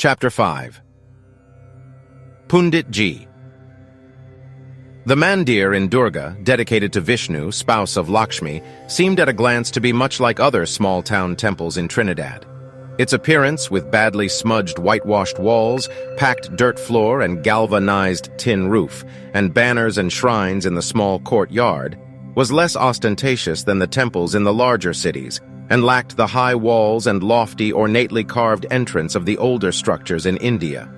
Chapter 5. Pundit Ji. The mandir in Durga, dedicated to Vishnu, spouse of Lakshmi, seemed at a glance to be much like other small-town temples in Trinidad. Its appearance, with badly smudged whitewashed walls, packed dirt floor and galvanized tin roof, and banners and shrines in the small courtyard, was less ostentatious than the temples in the larger cities, and lacked the high walls and lofty, ornately carved entrance of the older structures in India.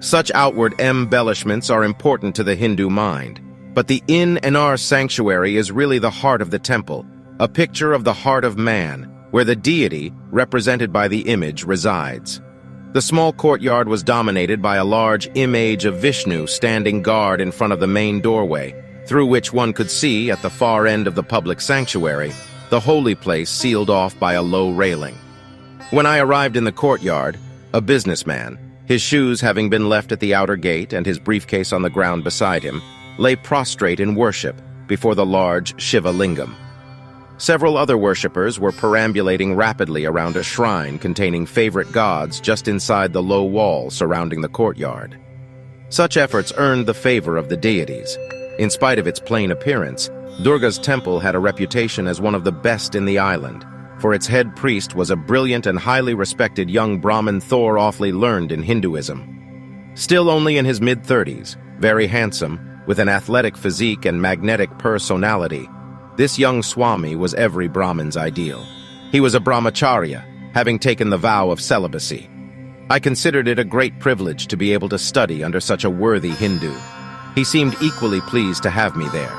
Such outward embellishments are important to the Hindu mind, but the In and Ar sanctuary is really the heart of the temple, a picture of the heart of man, where the deity, represented by the image, resides. The small courtyard was dominated by a large image of Vishnu standing guard in front of the main doorway, through which one could see, at the far end of the public sanctuary, the holy place sealed off by a low railing. When I arrived in the courtyard, a businessman, his shoes having been left at the outer gate and his briefcase on the ground beside him, lay prostrate in worship before the large Shiva lingam. Several other worshippers were perambulating rapidly around a shrine containing favorite gods just inside the low wall surrounding the courtyard. Such efforts earned the favor of the deities. In spite of its plain appearance, Durga's temple had a reputation as one of the best in the island, for its head priest was a brilliant and highly respected young Brahmin thoroughly learned in Hinduism. Still only in his mid-30s, very handsome, with an athletic physique and magnetic personality, this young Swami was every Brahmin's ideal. He was a brahmacharya, having taken the vow of celibacy. I considered it a great privilege to be able to study under such a worthy Hindu. He seemed equally pleased to have me there.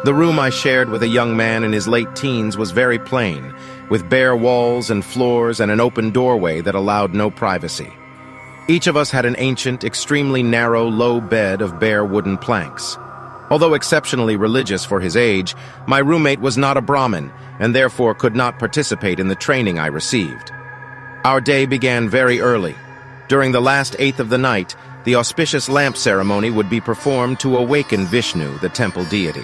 The room I shared with a young man in his late teens was very plain, with bare walls and floors and an open doorway that allowed no privacy. Each of us had an ancient, extremely narrow, low bed of bare wooden planks. Although exceptionally religious for his age, my roommate was not a Brahmin and therefore could not participate in the training I received. Our day began very early. During the last eighth of the night, the auspicious lamp ceremony would be performed to awaken Vishnu, the temple deity.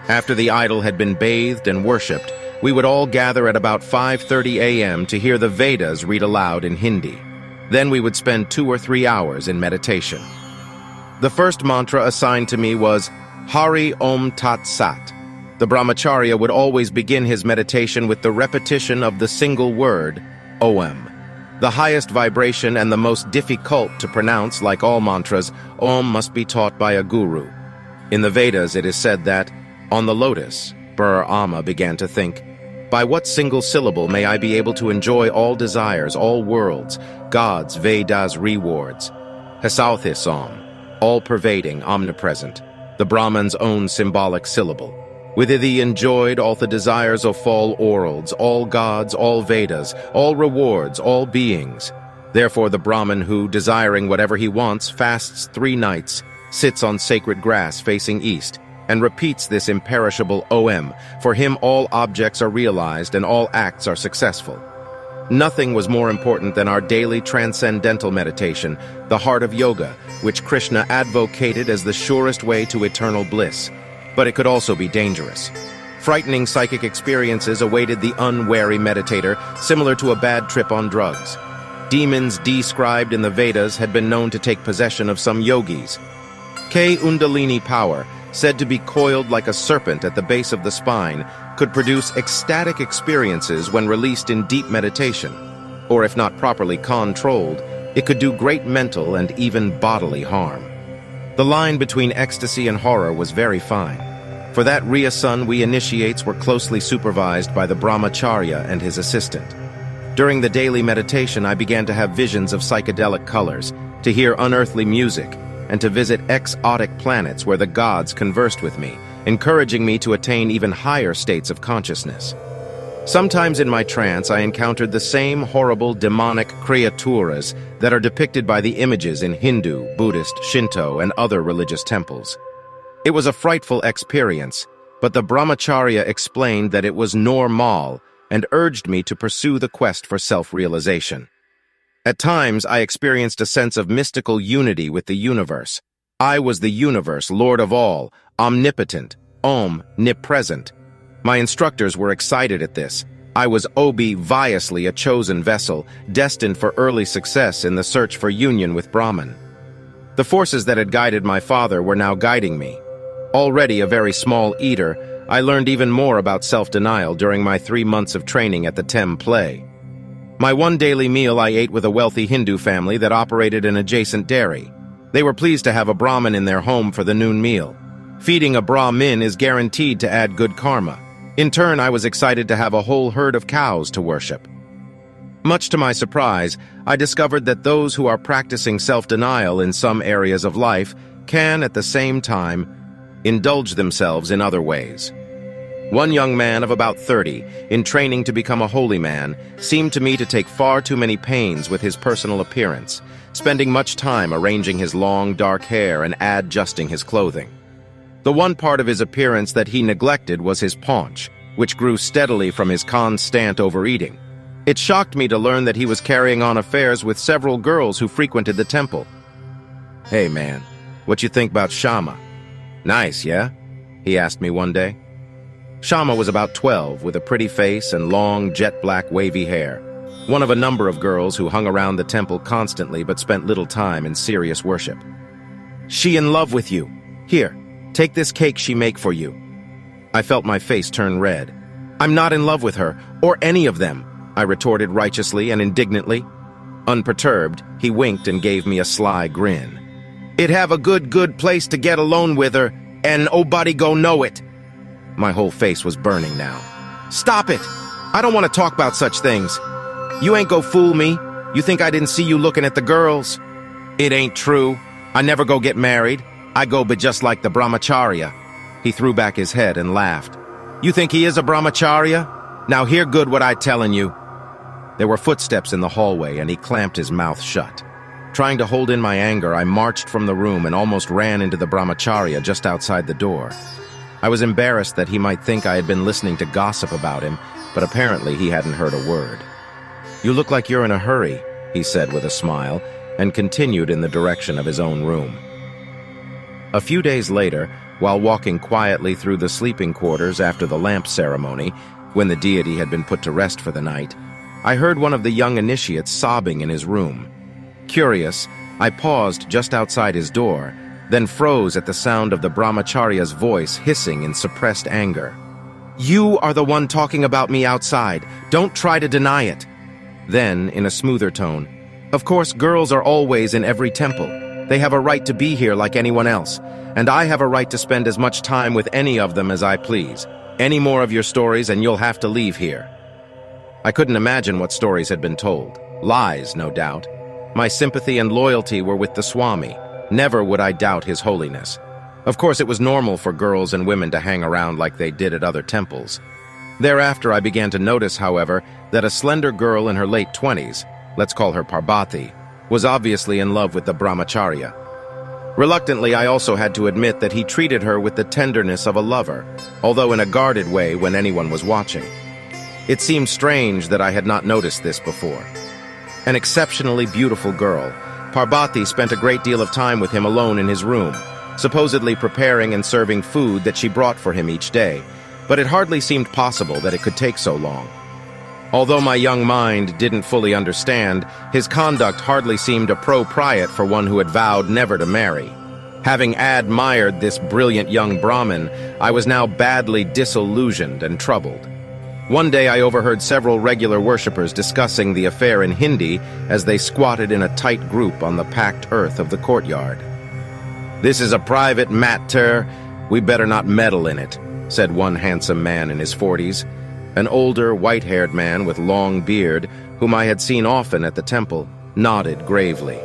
After the idol had been bathed and worshipped, we would all gather at about 5:30 a.m. to hear the Vedas read aloud in Hindi. Then we would spend 2 or 3 hours in meditation. The first mantra assigned to me was Hari Om Tat Sat. The brahmacharya would always begin his meditation with the repetition of the single word, Om. The highest vibration and the most difficult to pronounce, like all mantras, Om must be taught by a guru. In the Vedas it is said that, on the lotus, Brahma began to think, by what single syllable may I be able to enjoy all desires, all worlds, gods, Vedas, rewards? Hasauthis Om, all-pervading, omnipresent, the Brahman's own symbolic syllable. With it he enjoyed all the desires of all worlds, all gods, all Vedas, all rewards, all beings. Therefore the Brahman who, desiring whatever he wants, fasts 3 nights, sits on sacred grass facing east, and repeats this imperishable Om. For him all objects are realized and all acts are successful. Nothing was more important than our daily transcendental meditation, the heart of yoga, which Krishna advocated as the surest way to eternal bliss. But it could also be dangerous. Frightening psychic experiences awaited the unwary meditator, similar to a bad trip on drugs. Demons described in the Vedas had been known to take possession of some yogis. Kundalini power, said to be coiled like a serpent at the base of the spine, could produce ecstatic experiences when released in deep meditation. Or if not properly controlled, it could do great mental and even bodily harm. The line between ecstasy and horror was very fine. For that Riyasan we initiates were closely supervised by the brahmacharya and his assistant. During the daily meditation I began to have visions of psychedelic colors, to hear unearthly music, and to visit exotic planets where the gods conversed with me, encouraging me to attain even higher states of consciousness. Sometimes in my trance I encountered the same horrible demonic creaturas that are depicted by the images in Hindu, Buddhist, Shinto, and other religious temples. It was a frightful experience, but the brahmacharya explained that it was normal and urged me to pursue the quest for self-realization. At times, I experienced a sense of mystical unity with the universe. I was the universe, Lord of all, omnipotent, omnipresent. My instructors were excited at this, I was obviously a chosen vessel, destined for early success in the search for union with Brahman. The forces that had guided my father were now guiding me. Already a very small eater, I learned even more about self-denial during my 3 months of training at the Tem play. My one daily meal I ate with a wealthy Hindu family that operated an adjacent dairy. They were pleased to have a Brahmin in their home for the noon meal. Feeding a Brahmin is guaranteed to add good karma. In turn, I was excited to have a whole herd of cows to worship. Much to my surprise, I discovered that those who are practicing self-denial in some areas of life can, at the same time, indulge themselves in other ways. One young man of about 30, in training to become a holy man, seemed to me to take far too many pains with his personal appearance, spending much time arranging his long, dark hair and adjusting his clothing. The one part of his appearance that he neglected was his paunch, which grew steadily from his constant overeating. It shocked me to learn that he was carrying on affairs with several girls who frequented the temple. "Hey man, what you think about Shama? Nice, yeah?" he asked me one day. Shama was about 12, with a pretty face and long, jet-black wavy hair. One of a number of girls who hung around the temple constantly but spent little time in serious worship. "She in love with you. Here, take this cake she make for you." I felt my face turn red. "I'm not in love with her, or any of them," I retorted righteously and indignantly. Unperturbed, he winked and gave me a sly grin. "It have a good place to get alone with her, and nobody go know it." My whole face was burning now. "Stop it! I don't want to talk about such things. You ain't go fool me. You think I didn't see you looking at the girls? It ain't true. I never go get married. I go be just like the brahmacharya." He threw back his head and laughed. "You think he is a brahmacharya? Now hear good what I tellin' you." There were footsteps in the hallway, and he clamped his mouth shut. Trying to hold in my anger, I marched from the room and almost ran into the brahmacharya just outside the door. I was embarrassed that he might think I had been listening to gossip about him, but apparently he hadn't heard a word. "You look like you're in a hurry," he said with a smile, and continued in the direction of his own room. A few days later, while walking quietly through the sleeping quarters after the lamp ceremony, when the deity had been put to rest for the night, I heard one of the young initiates sobbing in his room. Curious, I paused just outside his door, then froze at the sound of the brahmacharya's voice hissing in suppressed anger. "You are the one talking about me outside. Don't try to deny it." Then, in a smoother tone, "Of course, girls are always in every temple. They have a right to be here like anyone else, and I have a right to spend as much time with any of them as I please. Any more of your stories and you'll have to leave here." I couldn't imagine what stories had been told. Lies, no doubt. My sympathy and loyalty were with the Swami. Never would I doubt his holiness. Of course, it was normal for girls and women to hang around like they did at other temples. Thereafter, I began to notice, however, that a slender girl in her late 20s, let's call her Parbati, was obviously in love with the brahmacharya. Reluctantly, I also had to admit that he treated her with the tenderness of a lover, although in a guarded way when anyone was watching. It seemed strange that I had not noticed this before. An exceptionally beautiful girl, Parbati spent a great deal of time with him alone in his room, supposedly preparing and serving food that she brought for him each day, but it hardly seemed possible that it could take so long. Although my young mind didn't fully understand, his conduct hardly seemed appropriate for one who had vowed never to marry. Having admired this brilliant young Brahmin, I was now badly disillusioned and troubled. One day I overheard several regular worshippers discussing the affair in Hindi as they squatted in a tight group on the packed earth of the courtyard. "This is a private matter. We better not meddle in it," said one handsome man in his 40s. An older, white-haired man with long beard, whom I had seen often at the temple, nodded gravely.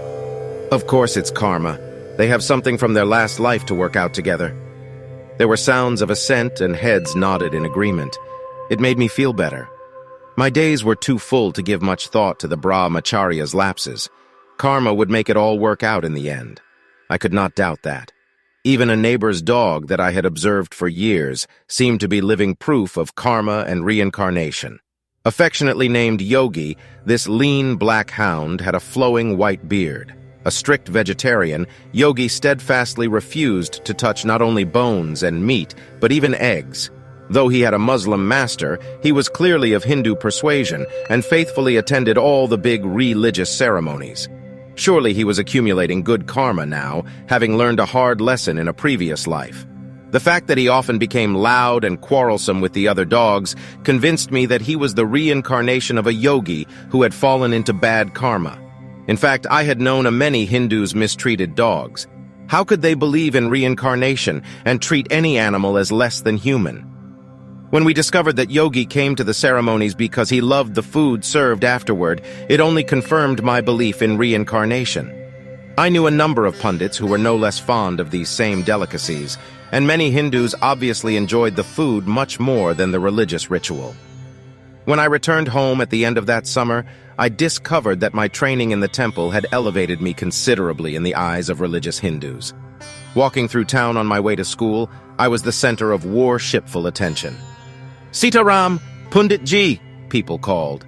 "Of course it's karma. They have something from their last life to work out together." There were sounds of assent and heads nodded in agreement. It made me feel better. My days were too full to give much thought to the brahmacharya's lapses. Karma would make it all work out in the end. I could not doubt that. Even a neighbor's dog that I had observed for years seemed to be living proof of karma and reincarnation. Affectionately named Yogi, this lean black hound had a flowing white beard. A strict vegetarian, Yogi steadfastly refused to touch not only bones and meat, but even eggs. Though he had a Muslim master, he was clearly of Hindu persuasion and faithfully attended all the big religious ceremonies. Surely he was accumulating good karma now, having learned a hard lesson in a previous life. The fact that he often became loud and quarrelsome with the other dogs convinced me that he was the reincarnation of a yogi who had fallen into bad karma. In fact, I had known a many Hindus mistreated dogs. How could they believe in reincarnation and treat any animal as less than human? When we discovered that Yogi came to the ceremonies because he loved the food served afterward, it only confirmed my belief in reincarnation. I knew a number of pundits who were no less fond of these same delicacies, and many Hindus obviously enjoyed the food much more than the religious ritual. When I returned home at the end of that summer, I discovered that my training in the temple had elevated me considerably in the eyes of religious Hindus. Walking through town on my way to school, I was the center of worshipful attention. "Sitaram, Pundit ji," people called.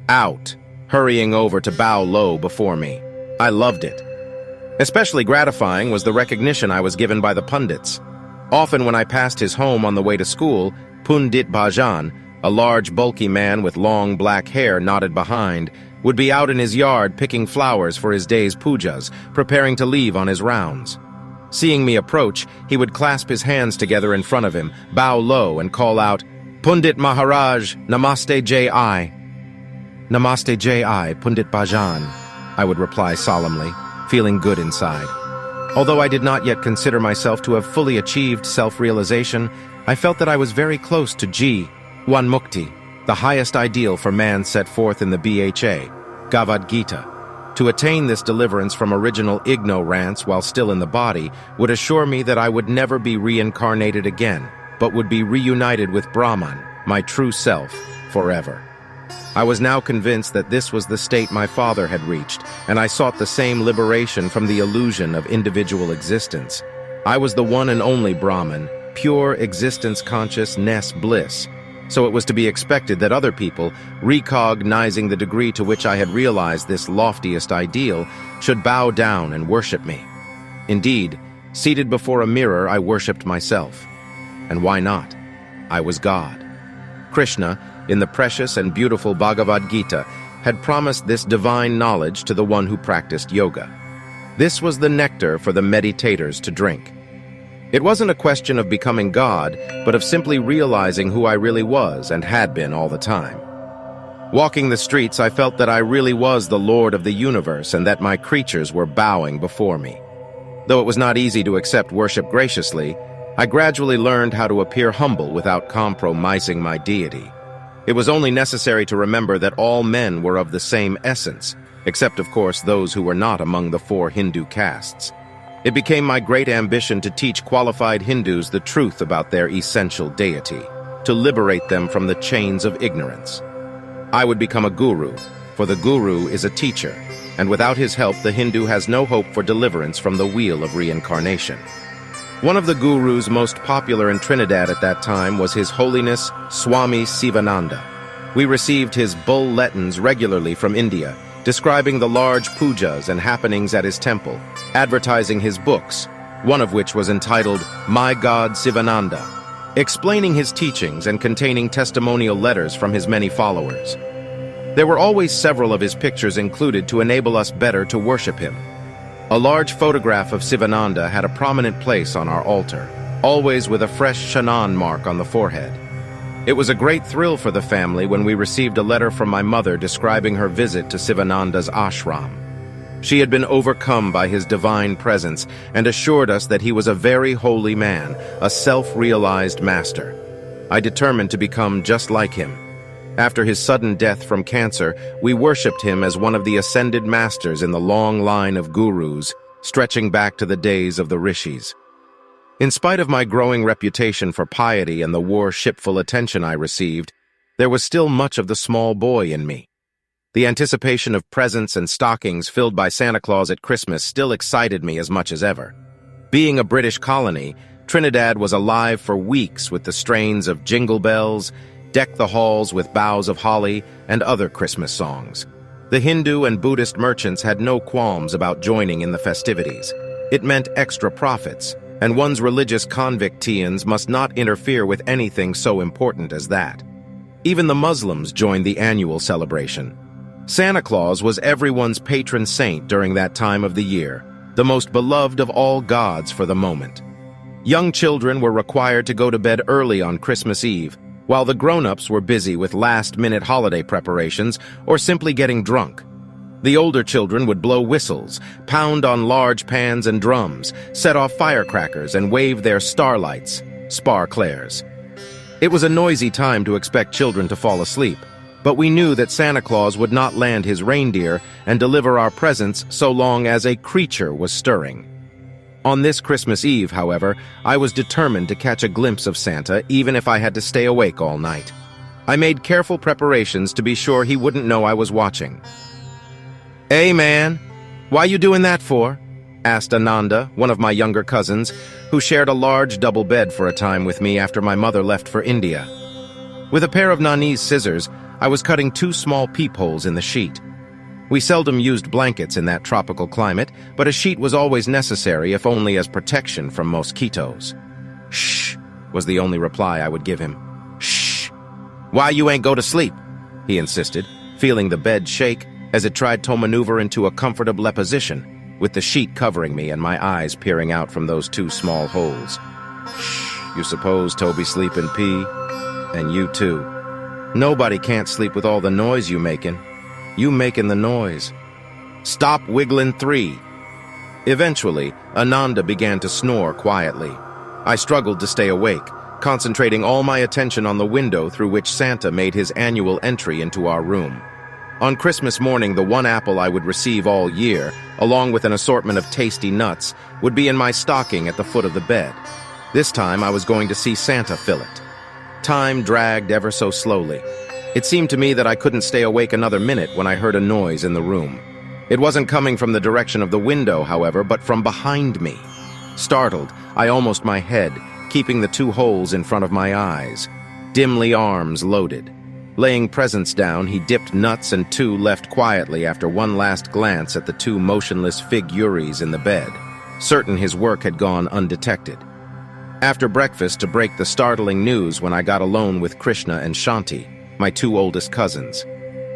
Out, hurrying over to bow low before me. I loved it. Especially gratifying was the recognition I was given by the pundits. Often when I passed his home on the way to school, Pundit Bhajan, a large bulky man with long black hair knotted behind, would be out in his yard picking flowers for his day's pujas, preparing to leave on his rounds. Seeing me approach, he would clasp his hands together in front of him, bow low, and call out, "Pundit Maharaj, Namaste J.I." "Namaste J.I., Pundit Bhajan," I would reply solemnly, feeling good inside. Although I did not yet consider myself to have fully achieved self-realization, I felt that I was very close to Wan Mukti, the highest ideal for man set forth in the Bhagavad Gita. To attain this deliverance from original ignorance while still in the body would assure me that I would never be reincarnated again, but would be reunited with Brahman, my true self, forever. I was now convinced that this was the state my father had reached, and I sought the same liberation from the illusion of individual existence. I was the one and only Brahman, pure existence consciousness bliss, so it was to be expected that other people, recognizing the degree to which I had realized this loftiest ideal, should bow down and worship me. Indeed, seated before a mirror, I worshipped myself. And why not? I was God. Krishna, in the precious and beautiful Bhagavad Gita, had promised this divine knowledge to the one who practiced yoga. This was the nectar for the meditators to drink. It wasn't a question of becoming God, but of simply realizing who I really was and had been all the time. Walking the streets, I felt that I really was the Lord of the universe and that my creatures were bowing before me. Though it was not easy to accept worship graciously, I gradually learned how to appear humble without compromising my deity. It was only necessary to remember that all men were of the same essence, except of course those who were not among the 4 Hindu castes. It became my great ambition to teach qualified Hindus the truth about their essential deity, to liberate them from the chains of ignorance. I would become a guru, for the guru is a teacher, and without his help the Hindu has no hope for deliverance from the wheel of reincarnation. One of the gurus most popular in Trinidad at that time was His Holiness Swami Sivananda. We received his bulletins regularly from India, describing the large pujas and happenings at his temple, advertising his books, one of which was entitled My God Sivananda, explaining his teachings and containing testimonial letters from his many followers. There were always several of his pictures included to enable us better to worship him. A large photograph of Sivananda had a prominent place on our altar, always with a fresh Shanan mark on the forehead. It was a great thrill for the family when we received a letter from my mother describing her visit to Sivananda's ashram. She had been overcome by his divine presence and assured us that he was a very holy man, a self-realized master. I determined to become just like him. After his sudden death from cancer, we worshipped him as one of the ascended masters in the long line of gurus, stretching back to the days of the rishis. In spite of my growing reputation for piety and the worshipful attention I received, there was still much of the small boy in me. The anticipation of presents and stockings filled by Santa Claus at Christmas still excited me as much as ever. Being a British colony, Trinidad was alive for weeks with the strains of Jingle Bells, Deck the Halls with Boughs of Holly, and other Christmas songs. The Hindu and Buddhist merchants had no qualms about joining in the festivities. It meant extra profits, and one's religious convictions must not interfere with anything so important as that. Even the Muslims joined the annual celebration. Santa Claus was everyone's patron saint during that time of the year, the most beloved of all gods for the moment. Young children were required to go to bed early on Christmas Eve, while the grown-ups were busy with last-minute holiday preparations or simply getting drunk. The older children would blow whistles, pound on large pans and drums, set off firecrackers, and wave their starlights, sparklers. It was a noisy time to expect children to fall asleep, but we knew that Santa Claus would not land his reindeer and deliver our presents so long as a creature was stirring. On this Christmas Eve, however, I was determined to catch a glimpse of Santa even if I had to stay awake all night. I made careful preparations to be sure he wouldn't know I was watching. "Hey, man, why you doing that for?" asked Ananda, one of my younger cousins, who shared a large double bed for a time with me after my mother left for India. With a pair of Nani's scissors, I was cutting 2 small peepholes in the sheet. We seldom used blankets in that tropical climate, but a sheet was always necessary if only as protection from mosquitoes. "Shh," was the only reply I would give him. "Shh. Why you ain't go to sleep?" he insisted, feeling the bed shake as it tried to maneuver into a comfortable position, with the sheet covering me and my eyes peering out from those 2 small holes. "Shh, you suppose Toby sleep in pee? And you too. Nobody can't sleep with all the noise you making. You making the noise. Stop wiggling 3. Eventually, Ananda began to snore quietly. I struggled to stay awake, concentrating all my attention on the window through which Santa made his annual entry into our room. On Christmas morning, the one apple I would receive all year, along with an assortment of tasty nuts, would be in my stocking at the foot of the bed. This time, I was going to see Santa fill it. Time dragged ever so slowly. It seemed to me that I couldn't stay awake another minute when I heard a noise in the room. It wasn't coming from the direction of the window, however, but from behind me. Startled, I almost my head, keeping the 2 holes in front of my eyes. Dimly arms loaded. Laying presents down, he dipped nuts and 2 left quietly after one last glance at the 2 motionless figures in the bed, certain his work had gone undetected. After breakfast to break the startling news when I got alone with Krishna and Shanti, my 2 oldest cousins.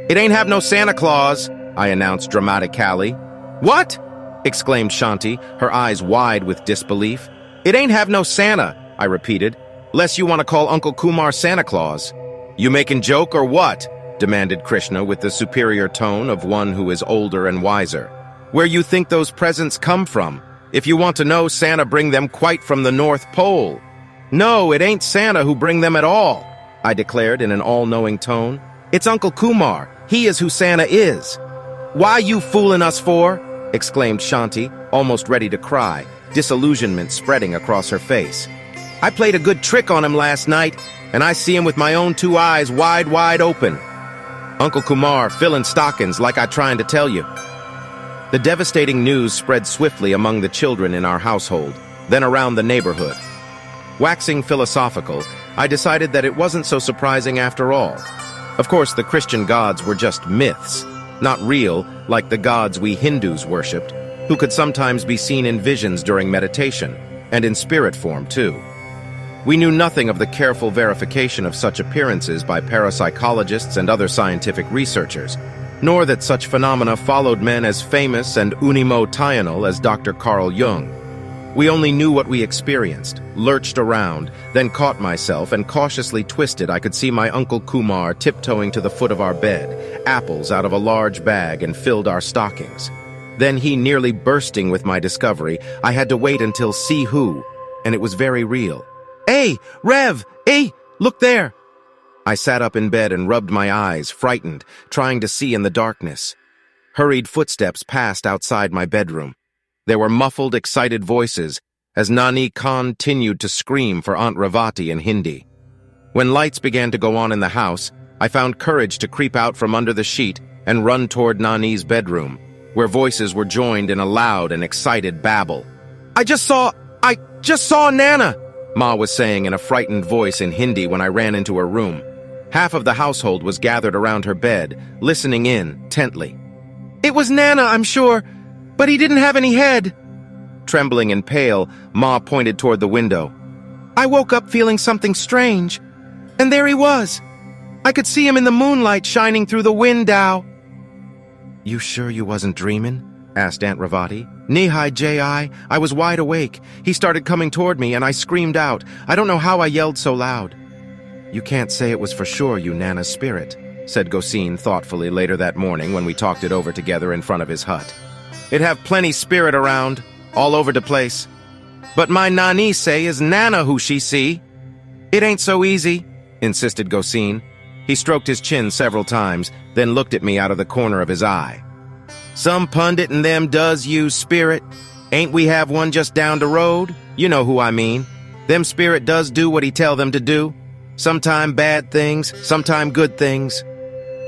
"It ain't have no Santa Claus," I announced dramatically. "What?" exclaimed Shanti, her eyes wide with disbelief. "It ain't have no Santa," I repeated, "less you want to call Uncle Kumar Santa Claus." "You making joke or what?" demanded Krishna with the superior tone of one who is older and wiser. "Where you think those presents come from? If you want to know, Santa bring them quite from the North Pole." "No, it ain't Santa who bring them at all," I declared in an all-knowing tone. "It's Uncle Kumar. He is who Santa is." "Why you fooling us for?" exclaimed Shanti, almost ready to cry, disillusionment spreading across her face. "I played a good trick on him last night, and I see him with my own 2 eyes wide open. Uncle Kumar filling stockings like I trying to tell you." The devastating news spread swiftly among the children in our household, then around the neighborhood. Waxing philosophical, I decided that it wasn't so surprising after all. Of course, the Christian gods were just myths, not real like the gods we Hindus worshipped, who could sometimes be seen in visions during meditation, and in spirit form too. We knew nothing of the careful verification of such appearances by parapsychologists and other scientific researchers, nor that such phenomena followed men as famous and unimotionnel as Dr. Carl Jung. We only knew what we experienced, lurched around, then caught myself and cautiously twisted. I could see my Uncle Kumar tiptoeing to the foot of our bed, apples out of a large bag, and filled our stockings. Then he nearly bursting with my discovery. I had to wait until see who, and it was very real. "Hey, Rev! Hey, look there!" I sat up in bed and rubbed my eyes, frightened, trying to see in the darkness. Hurried footsteps passed outside my bedroom. There were muffled, excited voices as Nani continued to scream for Aunt Ravati in Hindi. When lights began to go on in the house, I found courage to creep out from under the sheet and run toward Nani's bedroom, where voices were joined in a loud and excited babble. I just saw Nana!" Ma was saying in a frightened voice in Hindi when I ran into her room. Half of the household was gathered around her bed, listening in, tently. "It was Nana, I'm sure, but he didn't have any head." Trembling and pale, Ma pointed toward the window. I woke up feeling something strange, and there he was. I could see him in the moonlight shining through the window. You sure you wasn't dreaming? Asked Aunt Ravati. Knee-high, J.I. I was wide awake. He started coming toward me, and I screamed out. I don't know how I yelled so loud. You can't say it was for sure you Nana's spirit, said Gosine thoughtfully later that morning when we talked it over together in front of his hut. It have plenty spirit around, all over the place. But my Nani say is Nana who she see. It ain't so easy, insisted Gosine. He stroked his chin several times, then looked at me out of the corner of his eye. Some pundit and them does use spirit. Ain't we have one just down the road? You know who I mean. Them spirit does do what he tell them to do. Sometime bad things, sometime good things.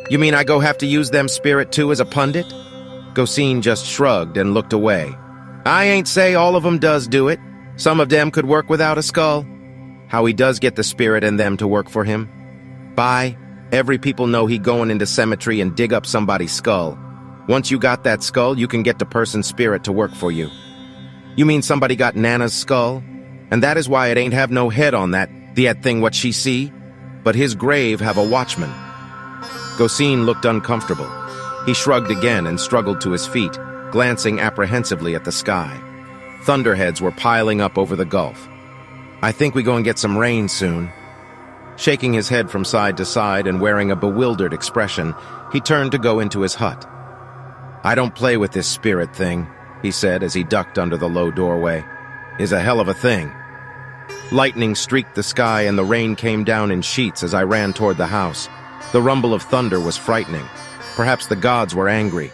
You mean I go have to use them spirit too as a pundit? Gosine just shrugged and looked away. I ain't say all of them does do it. Some of them could work without a skull. How he does get the spirit and them to work for him? By, every people know he going into cemetery and dig up somebody's skull. Once you got that skull, you can get the person's spirit to work for you. You mean somebody got Nana's skull? And that is why it ain't have no head on that thing what she see? But his grave have a watchman. Gosine looked uncomfortable. He shrugged again and struggled to his feet, glancing apprehensively at the sky. Thunderheads were piling up over the gulf. I think we go and get some rain soon. Shaking his head from side to side and wearing a bewildered expression, he turned to go into his hut. I don't play with this spirit thing, he said as he ducked under the low doorway. Is a hell of a thing. Lightning streaked the sky and the rain came down in sheets as I ran toward the house. The rumble of thunder was frightening. Perhaps the gods were angry.